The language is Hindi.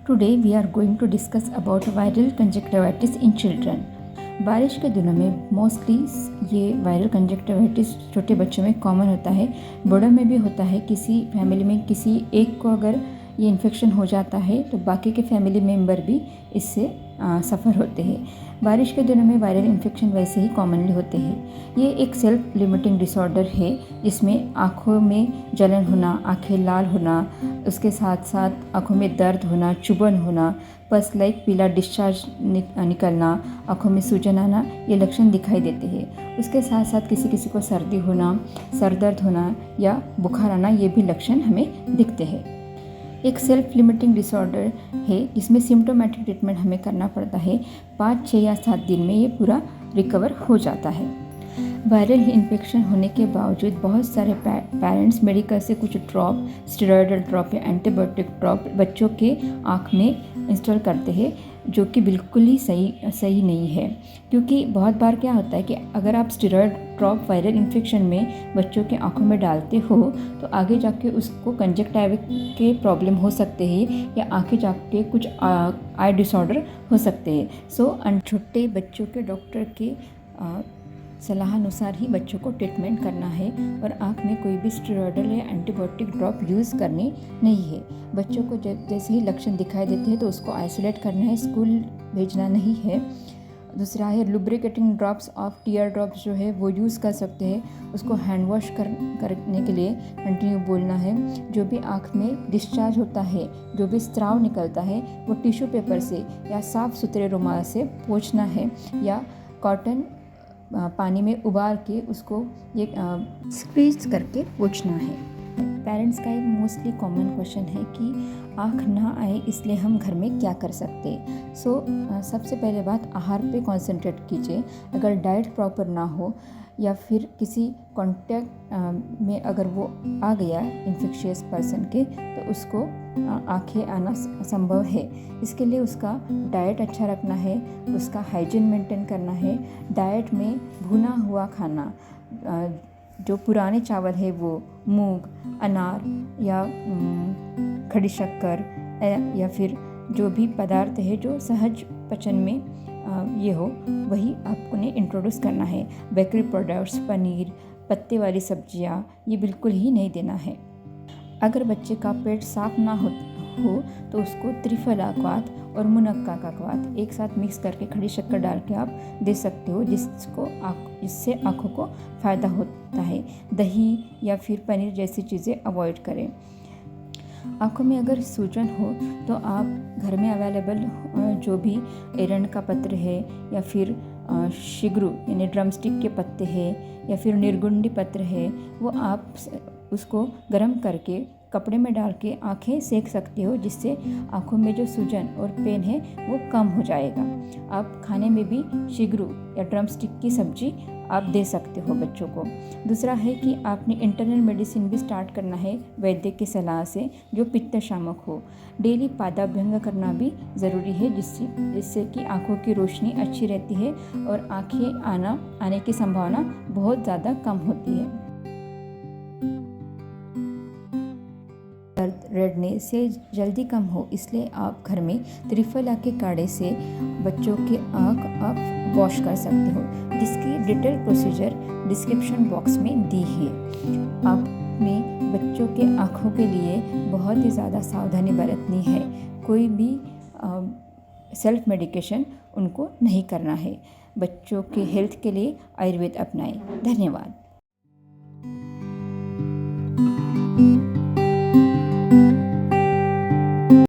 Today we are going to discuss about viral conjunctivitis in children. बारिश के दिनों में मोस्टली ये वायरल कंजक्टिविटिस छोटे बच्चों में कॉमन होता है, बड़ों में भी होता है। किसी फैमिली में किसी एक को अगर ये इन्फेक्शन हो जाता है तो बाकी के फैमिली मेम्बर भी इससे सफ़र होते हैं। बारिश के दिनों में वायरल इन्फेक्शन वैसे ही कॉमनली होते हैं। ये एक सेल्फ लिमिटिंग डिसऑर्डर है जिसमें आँखों में जलन होना, आँखें लाल होना, उसके साथ साथ आँखों में दर्द होना, चुभन होना, पस लाइक पीला डिस्चार्ज निकलना, आँखों में सूजन आना, ये लक्षण दिखाई देते हैं। उसके साथ साथ किसी किसी को सर्दी होना, सर दर्द होना या बुखार आना, ये भी लक्षण हमें दिखते हैं। एक सेल्फ लिमिटिंग डिसऑर्डर है जिसमें सिम्टोमेटिक ट्रीटमेंट हमें करना पड़ता है। 5, 6 या 7 दिन में ये पूरा रिकवर हो जाता है। वायरल इन्फेक्शन होने के बावजूद बहुत सारे पेरेंट्स मेडिकल से कुछ ड्रॉप, स्टेरॉयडल ड्रॉप या एंटीबायोटिक ड्रॉप बच्चों के आँख में इंस्टॉल करते हैं, जो कि बिल्कुल ही सही नहीं है। क्योंकि बहुत बार क्या होता है कि अगर आप स्टेरॉयड ड्रॉप वायरल इन्फेक्शन में बच्चों के आँखों में डालते हो तो आगे जाके उसको कंजक्टिविटिस के प्रॉब्लम हो सकते हैं या आगे जाके कुछ आई डिसऑर्डर हो सकते हैं। सो छोटे बच्चों के डॉक्टर के सलाह अनुसार ही बच्चों को ट्रीटमेंट करना है और आँख में कोई भी स्टेरॉयडल या एंटीबायोटिक ड्रॉप यूज़ करनी नहीं है। बच्चों को जैसे ही लक्षण दिखाई देते हैं तो उसको आइसोलेट करना है, स्कूल भेजना नहीं है। दूसरा है lubricating drops of tear drops जो है वो यूज़ कर सकते हैं। उसको हैंड वॉश करने के लिए कंटिन्यू बोलना है। जो भी आँख में डिस्चार्ज होता है, जो भी स्त्राव निकलता है, वो टिश्यू पेपर से या साफ़ सुथरे रुमाल से पोंछना है या कॉटन पानी में उबाल के उसको ये स्क्वीज करके पोंछना है। पेरेंट्स का एक मोस्टली कॉमन क्वेश्चन है कि आँख ना आए इसलिए हम घर में क्या कर सकते हैं। सबसे पहले बात, आहार पे कंसंट्रेट कीजिए। अगर डाइट प्रॉपर ना हो या फिर किसी कांटेक्ट में अगर वो आ गया इन्फेक्शियस पर्सन के तो उसको आँखें आना संभव है। इसके लिए उसका डाइट अच्छा रखना है, उसका हाइजीन मेंटेन करना है। डाइट में भुना हुआ खाना, जो पुराने चावल है वो मूंग, अनार या खड़ी शक्कर या फिर जो भी पदार्थ है जो सहज पचन में ये हो, वही आपको ने इंट्रोड्यूस करना है। बेकरी प्रोडक्ट्स, पनीर, पत्ते वाली सब्जियां, ये बिल्कुल ही नहीं देना है। अगर बच्चे का पेट साफ ना हो तो उसको त्रिफला क्वाथ और मुनक्का का क्वाथ एक साथ मिक्स करके खड़ी शक्कर डाल के आप दे सकते हो, जिससे आँखों को फ़ायदा होता है। दही या फिर पनीर जैसी चीज़ें अवॉइड करें। आँखों में अगर सूजन हो तो आप घर में अवेलेबल जो भी एरंड का पत्र है या फिर शिगरू यानी ड्रमस्टिक के पत्ते हैं या फिर निर्गुंडी पत्र है, वो आप उसको गर्म करके कपड़े में डाल के आँखें सेक सकते हो, जिससे आँखों में जो सूजन और पेन है वो कम हो जाएगा। आप खाने में भी शिगरू या ड्रमस्टिक की सब्जी आप दे सकते हो बच्चों को। दूसरा है कि आपने इंटरनल मेडिसिन भी स्टार्ट करना है वैद्य की सलाह से, जो पित्त शामक हो। डेली पादाभ्यंग करना भी ज़रूरी है, जिससे कि आँखों की रोशनी अच्छी रहती है और आँखें आने की संभावना बहुत ज़्यादा कम होती है। दर्द रेडनेस से जल्दी कम हो इसलिए आप घर में त्रिफला के काढ़े से बच्चों के आँख आप वॉश कर सकते हो, जिसकी डिटेल प्रोसीजर डिस्क्रिप्शन बॉक्स में दी है। आपने बच्चों के आँखों के लिए बहुत ही ज़्यादा सावधानी बरतनी है। कोई भी सेल्फ मेडिकेशन उनको नहीं करना है। बच्चों के हेल्थ के लिए आयुर्वेद अपनाएं। धन्यवाद।